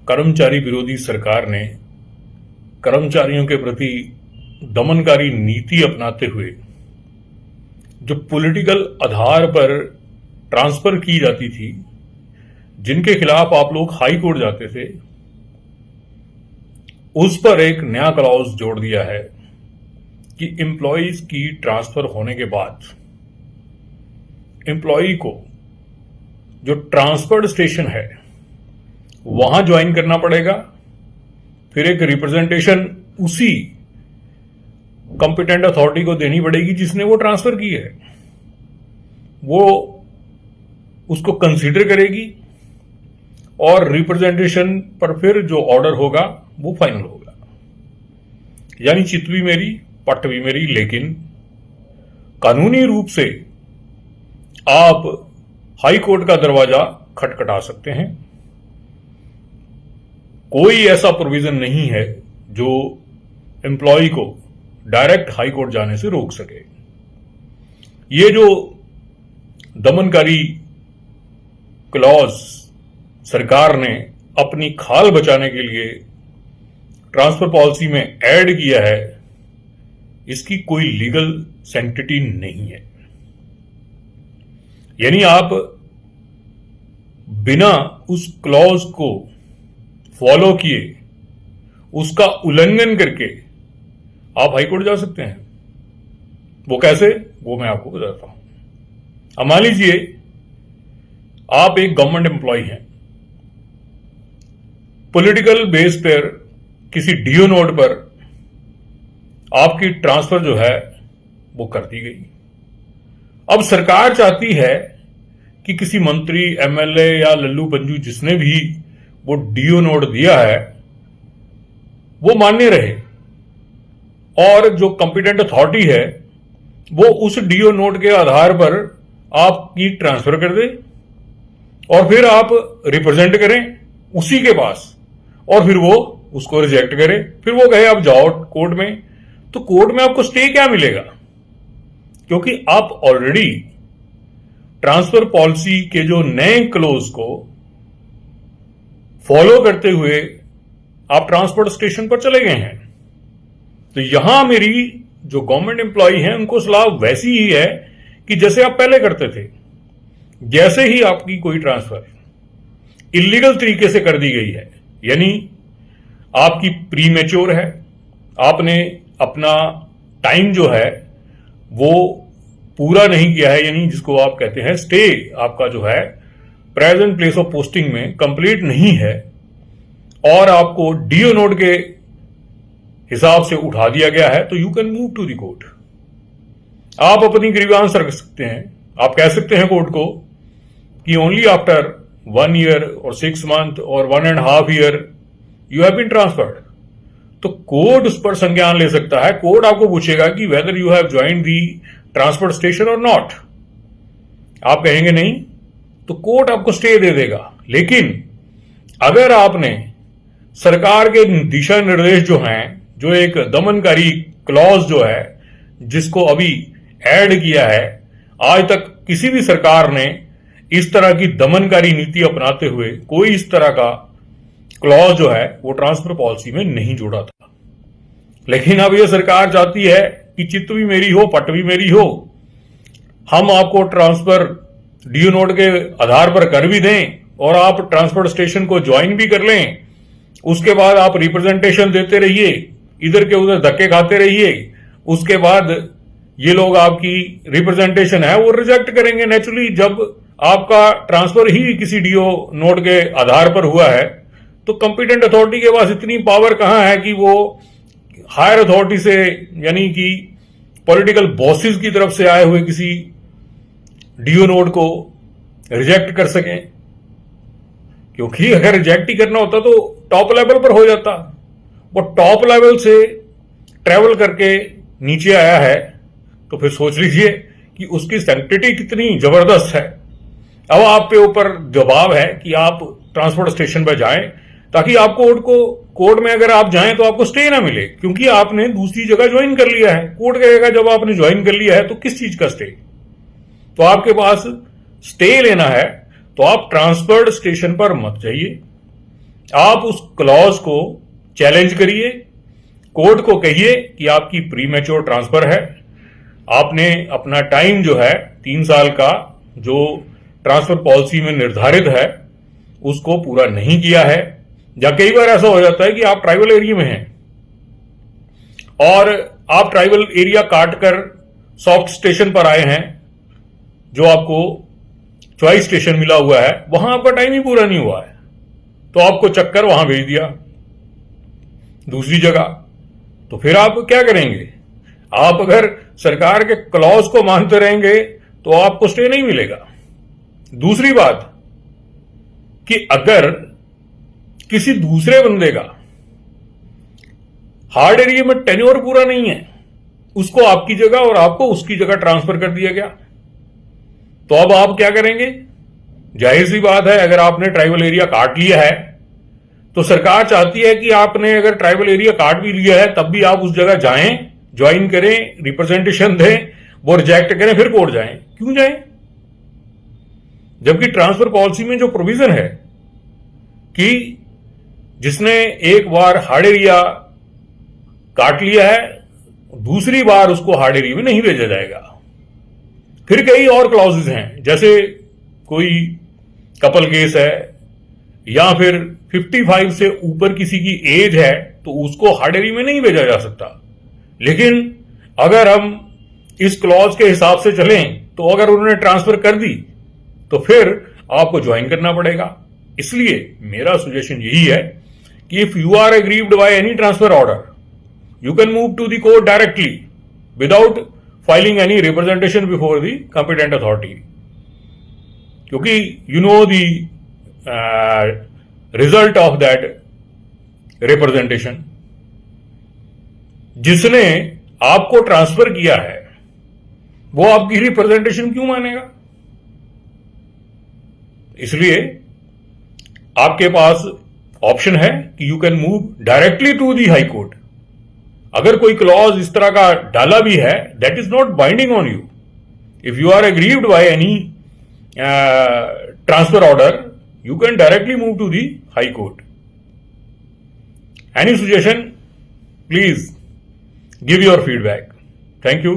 कर्मचारी विरोधी सरकार ने कर्मचारियों के प्रति दमनकारी नीति अपनाते हुए जो पॉलिटिकल आधार पर ट्रांसफर की जाती थी, जिनके खिलाफ आप लोग हाई कोर्ट जाते थे, उस पर एक नया क्लॉज जोड़ दिया है कि एम्प्लॉइज की ट्रांसफर होने के बाद एम्प्लॉई को जो ट्रांसफर्ड स्टेशन है वहां ज्वाइन करना पड़ेगा, फिर एक रिप्रेजेंटेशन उसी कॉम्पिटेंट अथॉरिटी को देनी पड़ेगी जिसने वो ट्रांसफर की है, वो उसको कंसीडर करेगी और रिप्रेजेंटेशन पर फिर जो ऑर्डर होगा वो फाइनल होगा। यानी चित भी मेरी पट भी मेरी, लेकिन कानूनी रूप से आप हाई कोर्ट का दरवाजा खटखटा सकते हैं। कोई ऐसा प्रोविजन नहीं है जो एम्प्लॉय को डायरेक्ट हाई कोर्ट जाने से रोक सके। ये जो दमनकारी क्लॉज सरकार ने अपनी खाल बचाने के लिए ट्रांसफर पॉलिसी में ऐड किया है, इसकी कोई लीगल सैंक्टिटी नहीं है। यानी आप बिना उस क्लॉज को फॉलो किए, उसका उल्लंघन करके आप हाईकोर्ट जा सकते हैं। वो कैसे, वो मैं आपको बताता हूं। अब मान लीजिए आप एक गवर्नमेंट एम्प्लॉय हैं, पॉलिटिकल बेस पर किसी डीओ नोड पर आपकी ट्रांसफर जो है वो कर दी गई। अब सरकार चाहती है कि किसी मंत्री, एमएलए या लल्लू पंजू जिसने भी वो डीओ नोड दिया है वो मान्य रहे, और जो कॉम्पिटेंट अथॉरिटी है वो उस डीओ नोड के आधार पर आपकी ट्रांसफर कर दे और फिर आप रिप्रेजेंट करें उसी के पास, और फिर वो उसको रिजेक्ट करे, फिर वो कहे आप जाओ कोर्ट में। तो कोर्ट में आपको स्टे क्या मिलेगा? क्योंकि आप ऑलरेडी ट्रांसफर पॉलिसी के जो नए क्लोज को फॉलो करते हुए आप ट्रांसपोर्ट स्टेशन पर चले गए हैं। तो यहां मेरी जो गवर्नमेंट एम्प्लॉई हैं उनको सलाह वैसी ही है कि जैसे आप पहले करते थे। जैसे ही आपकी कोई ट्रांसफर इलीगल तरीके से कर दी गई है, यानी आपकी प्री मैच्योर है, आपने अपना टाइम जो है वो पूरा नहीं किया है, यानी जिसको आप कहते हैं स्टे आपका जो है प्रेजेंट प्लेस ऑफ पोस्टिंग में कंप्लीट नहीं है, और आपको डीओ नोड के हिसाब से उठा दिया गया है, तो you can move to the court. आप अपनी ग्रीवांस रख सकते हैं। आप कह सकते हैं कोर्ट को कि ओनली आफ्टर 1 ईयर और 6 मंथ और 1.5 year you have been transferred. तो कोर्ट उस पर संज्ञान ले सकता है। कोर्ट आपको पूछेगा कि whether you have join the transport station और नॉट। आप कहेंगे नहीं, तो कोर्ट आपको स्टे दे देगा। लेकिन अगर आपने सरकार के दिशा निर्देश जो हैं, जो एक दमनकारी क्लॉज जो है जिसको अभी ऐड किया है, आज तक किसी भी सरकार ने इस तरह की दमनकारी नीति अपनाते हुए कोई इस तरह का क्लॉज जो है वो ट्रांसफर पॉलिसी में नहीं जोड़ा था। लेकिन अब यह सरकार चाहती है कि चित्त भी मेरी हो पट भी मेरी हो, हम आपको ट्रांसफर डीओ नोड के आधार पर कर भी दें और आप ट्रांसपोर्ट स्टेशन को ज्वाइन भी कर लें। उसके बाद आप रिप्रेजेंटेशन देते रहिए, इधर के उधर धक्के खाते रहिए। उसके बाद ये लोग आपकी रिप्रेजेंटेशन है वो रिजेक्ट करेंगे नेचुरली। जब आपका ट्रांसफर ही किसी डीओ नोड के आधार पर हुआ है, तो कॉम्पिटेंट अथॉरिटी के पास इतनी पावर कहां है कि वो हायर अथॉरिटी से, यानी कि पॉलिटिकल बॉसेस की तरफ से आए हुए किसी डीओ नोड को रिजेक्ट कर सकें। क्योंकि अगर रिजेक्ट ही करना होता तो टॉप लेवल पर हो जाता। वो टॉप लेवल से ट्रेवल करके नीचे आया है, तो फिर सोच लीजिए कि उसकी सैंक्टिटी कितनी जबरदस्त है। अब आप पे ऊपर दबाव है कि आप ट्रांसपोर्ट स्टेशन पर जाएं, ताकि आप कोर्ट में अगर आप जाएं तो आपको स्टे ना मिले, क्योंकि आपने दूसरी जगह ज्वाइन कर लिया है। कोर्ट कहेगा जब आपने ज्वाइन कर लिया है तो किस चीज का स्टे? तो आपके पास स्टे लेना है तो आप ट्रांसफर्ड स्टेशन पर मत जाइए। आप उस क्लॉज को चैलेंज करिए, कोर्ट को कहिए कि आपकी प्री मैच्योर ट्रांसफर है, आपने अपना टाइम जो है 3 साल का जो ट्रांसफर पॉलिसी में निर्धारित है उसको पूरा नहीं किया है, या कई बार ऐसा हो जाता है कि आप ट्राइबल एरिया में हैं और आप ट्राइबल एरिया काटकर सॉफ्ट स्टेशन पर आए हैं, जो आपको चॉइस स्टेशन मिला हुआ है, वहां आपका टाइम ही पूरा नहीं हुआ है, तो आपको चक्कर वहां भेज दिया दूसरी जगह। तो फिर आप क्या करेंगे? आप अगर सरकार के क्लॉज को मानते रहेंगे तो आपको स्टे नहीं मिलेगा। दूसरी बात कि अगर किसी दूसरे बंदे का हार्ड एरिया में टेन्योर पूरा नहीं है, उसको आपकी जगह और आपको उसकी जगह ट्रांसफर कर दिया गया, तो अब आप क्या करेंगे? जाहिर सी बात है, अगर आपने ट्राइबल एरिया काट लिया है तो सरकार चाहती है कि आपने अगर ट्राइबल एरिया काट भी लिया है तब भी आप उस जगह जाएं, ज्वाइन करें, रिप्रेजेंटेशन दें, वो रिजेक्ट करें, फिर कोर्ट जाएं। क्यों जाएं? जबकि ट्रांसफर पॉलिसी में जो प्रोविजन है कि जिसने एक बार हार्ड एरिया काट लिया है, दूसरी बार उसको हार्ड एरिया में नहीं भेजा जाएगा। फिर कई और क्लॉजेस हैं, जैसे कोई कपल केस है या फिर 55 से ऊपर किसी की एज है तो उसको हार्ड एरिया में नहीं भेजा जा सकता। लेकिन अगर हम इस क्लॉज के हिसाब से चलें तो अगर उन्होंने ट्रांसफर कर दी तो फिर आपको ज्वाइन करना पड़ेगा। इसलिए मेरा सजेशन यही है कि if you are aggrieved by any transfer order, you can move to the court directly without filing any representation before the competent authority, क्योंकि you know the result of that representation। जिसने आपको transfer किया है वो आपकी representation क्यों मानेगा? इसलिए आपके पास ऑप्शन है कि you can move directly to the high court. अगर कोई क्लॉज इस तरह का डाला भी है, that is not binding on you. If you are aggrieved by any transfer order, you can directly move to the High Court. Any suggestion? Please give your feedback. Thank you.